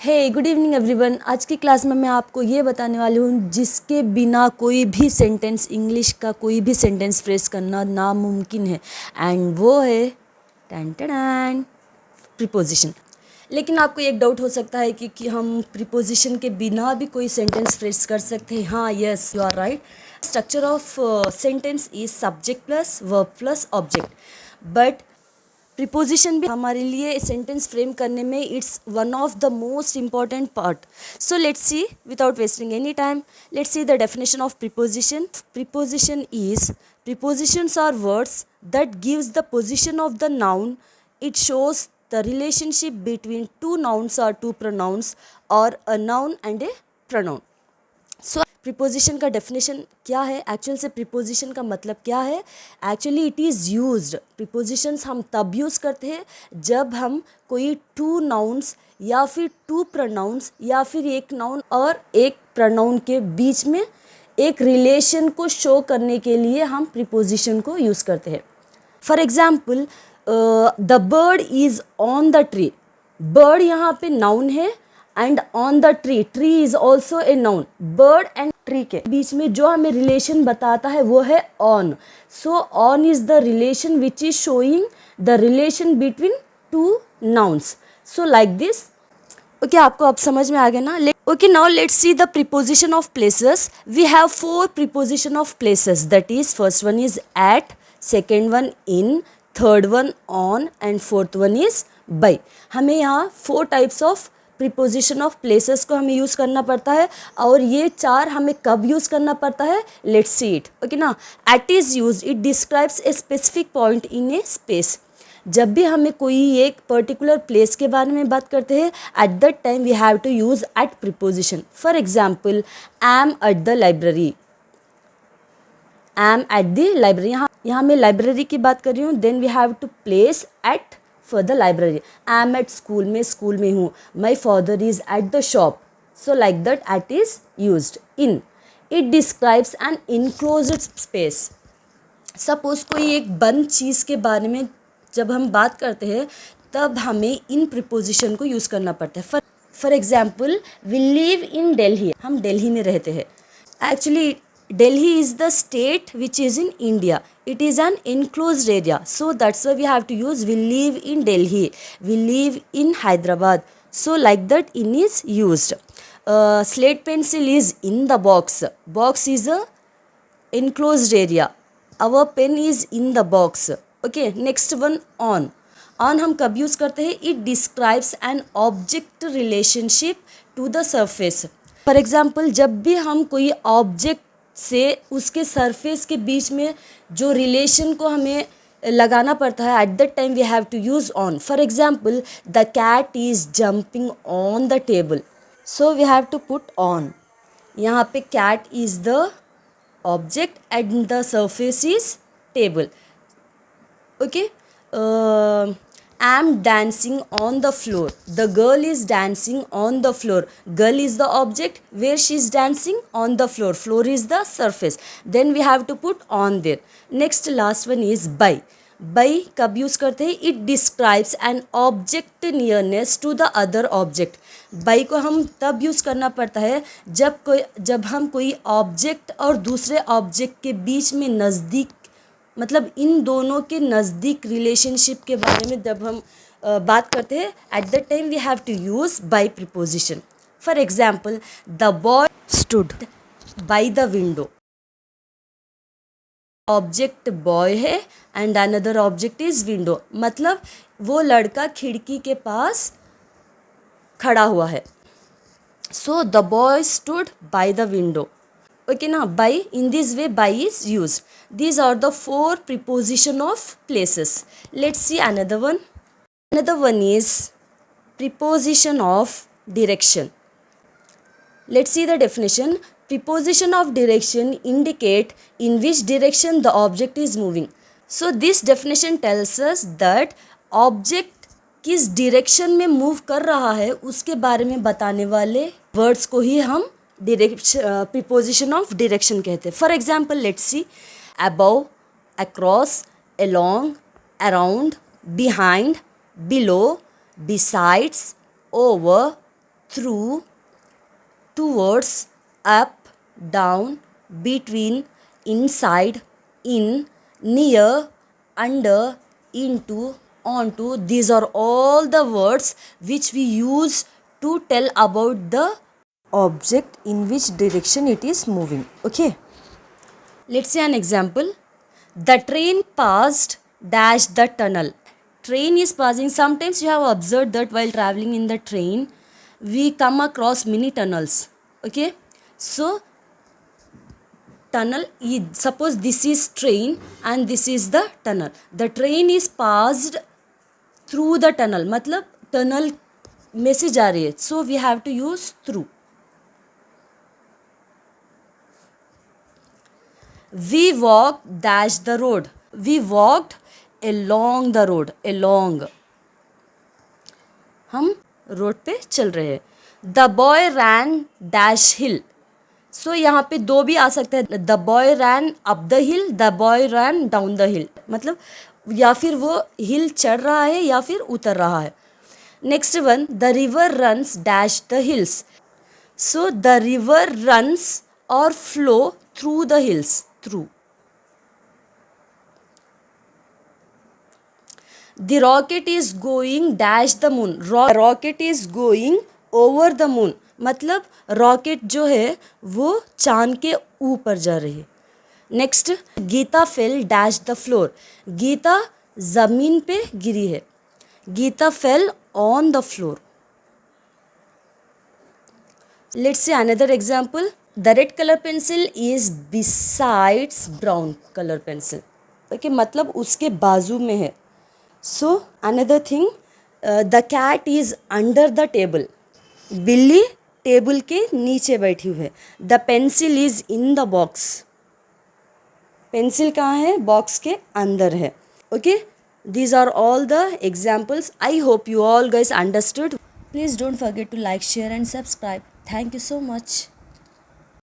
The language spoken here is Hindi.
हे गुड इवनिंग एवरीवन। आज की क्लास में मैं आपको ये बताने वाली हूँ जिसके बिना कोई भी सेंटेंस, इंग्लिश का कोई भी सेंटेंस फ्रेज करना नामुमकिन है, एंड वो है टैन टैन प्रीपोजिशन। लेकिन आपको एक डाउट हो सकता है कि हम प्रीपोजिशन के बिना भी कोई सेंटेंस फ्रेज कर सकते हैं। हाँ, yes, you are right. Structure of sentence is subject plus verb plus object, but preposition भी हमारे लिए सेंटेंस फ्रेम करने में it's one of the most important part. So let's see, without wasting any time, let's see the definition of preposition. Preposition is, prepositions are words that gives the position of the noun. It shows the relationship between two nouns or two pronouns, or a noun and a pronoun. So preposition का डेफिनेशन क्या है, एक्चुअल से प्रीपोजिशन का मतलब क्या है? Actually it is used, prepositions हम तब यूज़ करते हैं जब हम कोई टू नाउन्स या फिर टू प्रोनाउंस या फिर एक नाउन और एक प्रोनाउन के बीच में एक रिलेशन को शो करने के लिए हम प्रीपोजिशन को यूज़ करते हैं. For example, the bird is on the tree. Bird यहाँ पे नाउन है and on the tree, tree is also a noun. Bird and tree के बीच में जो हमें रिलेशन बताता है वो है on. So on is the relation which is showing the relation between two nouns. So like this. Okay, आपको अब समझ में आ गया ना? Okay, now let's see the preposition of places. We have 4 preposition of places, that is first one is at, second one in, third one on and fourth one is by. हमें यहाँ 4 types of preposition of places को हमें यूज़ करना पड़ता है, और ये 4 हमें कब यूज़ करना पड़ता है? Let's see it. ओके ना. At is use, it describes a specific point in a space. जब भी हमें कोई एक पर्टिकुलर प्लेस के बारे में बात करते हैं, at that time we have to use at preposition. For example, I am at the library. I am at the library, यहाँ मैं लाइब्रेरी की बात कर रही हूँ. Then we have to place at for the library. I am at school, मैं स्कूल में हूँ. My father is at the shop. So like that at is used. In, it describes an enclosed space. Suppose कोई एक बंद चीज़ के बारे में जब हम बात करते हैं तब हमें इन प्रीपोजिशन को यूज़ करना पड़ता है. For example, we live in Delhi. हम दिल्ली में रहते हैं. Actually Delhi is the state which is in India. It is an enclosed area. So that's why we have to use we live in Delhi. We live in Hyderabad. So like that in is used. Slate pencil is in the box. Box is a enclosed area. Our pen is in the box. Okay, next one on. On हम कब यूज़ करते हैं? It describes an object relationship to the surface. For example, जब भी हम कोई ऑब्जेक्ट से उसके सरफेस के बीच में जो रिलेशन को हमें लगाना पड़ता है, at that time we have to use on. For example, the cat is jumping on the table. So we have to put on. यहाँ पे cat is the object and the surface is table. Okay. I am dancing on the floor. The girl is dancing on the floor. Girl is the object where she is dancing on the floor. Floor is the surface. Then we have to put on there. Next, last one is by. By कब यूज़ करते हैं? It describes an object nearness to the other object. by को हम तब यूज़ करना पड़ता है जब हम कोई ऑब्जेक्ट और दूसरे ऑब्जेक्ट के बीच में नज़दीक, मतलब इन दोनों के नज़दीक रिलेशनशिप के बारे में जब हम बात करते हैं, at that time we have to use by preposition. For example, the boy stood by the window. Object boy है and another object is window, मतलब वो लड़का खिड़की के पास खड़ा हुआ है. So the boy stood by the window. Okay, now by, in this way by is used. These are the 4 preposition of places. Let's see another one. Another one is preposition of direction. Let's see the definition. Preposition of direction indicate in which direction the object is moving. So this definition tells us that object किस direction में move कर रहा है उसके बारे में बताने वाले words को ही हम प्रीपोजिशन ऑफ डायरेक्शन कहते हैं. For example, let's see. Above, across, along, around, behind, below, besides, over, through, towards, up, down, between, inside, in, near, under, into, onto. These are all the words which we use to tell about the object in which direction it is moving. Okay, let's see an example. The train passed dash the tunnel. Train is passing. Sometimes you have observed that while traveling in the train we come across many tunnels. Okay, so tunnel, suppose this is train and this is the tunnel. The train is passed through the tunnel, मतलब tunnel में से जा रही है, so we have to use through. We walked dash the road. We walked along the road. Along, हम रोड पे चल रहे हैं. The boy ran dash hill. सो यहाँ पे दो भी आ सकता है. The boy ran up the hill, the boy ran down the hill. मतलब या फिर वो हिल चढ़ रहा है या फिर उतर रहा है. Next one, the river runs dash the hills. So the river runs और flow through the hills. Through. The rocket is going dash the moon. Rocket is going over the moon. मतलब रॉकेट जो है वो चांद के ऊपर जा रही है. Next, Geeta fell dash the floor. Geeta ज़मीन पे गिरी है. Geeta fell on the floor. Let's see another example. The red colour pencil is besides brown colour pencil. Okay, मतलब उसके बाजू में है. So another thing, the cat is under the table. बिल्ली टेबल के नीचे बैठी हुई है. The pencil is in the box. Pencil कहाँ है? बॉक्स के अंदर है. Okay, these are all the examples. I hope you all guys understood. Please don't forget to like, share and subscribe. Thank you so much.